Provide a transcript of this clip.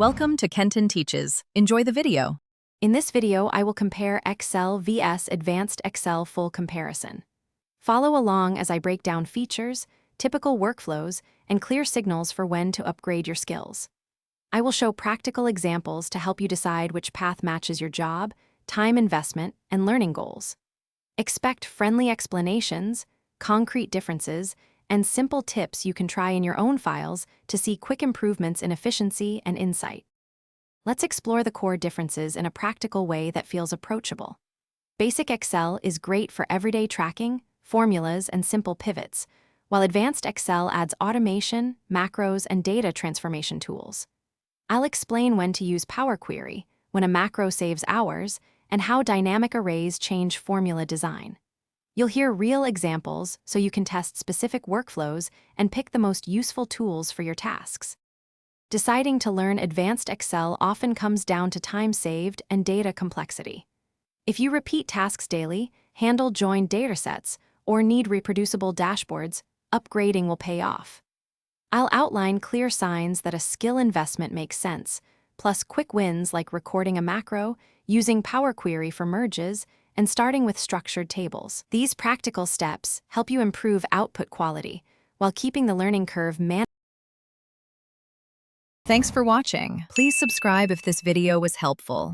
Welcome to Kenton Teaches. Enjoy the video. In this video, I will compare Excel vs Advanced Excel Full Comparison. Follow along as I break down features, typical workflows, and clear signals for when to upgrade your skills. I will show practical examples to help you decide which path matches your job, time investment, and learning goals. Expect friendly explanations, concrete differences, and simple tips you can try in your own files to see quick improvements in efficiency and insight. Let's explore the core differences in a practical way that feels approachable. Basic Excel is great for everyday tracking, formulas, and simple pivots, while Advanced Excel adds automation, macros, and data transformation tools. I'll explain when to use Power Query, when a macro saves hours, and how dynamic arrays change formula design. You'll hear real examples so you can test specific workflows and pick the most useful tools for your tasks. Deciding to learn Advanced Excel often comes down to time saved and data complexity. If you repeat tasks daily, handle joined datasets, or need reproducible dashboards, upgrading will pay off. I'll outline clear signs that a skill investment makes sense, plus quick wins like recording a macro, using Power Query for merges, and starting with structured tables. These practical steps help you improve output quality while keeping the learning curve manageable. Thanks for watching. Please subscribe if this video was helpful.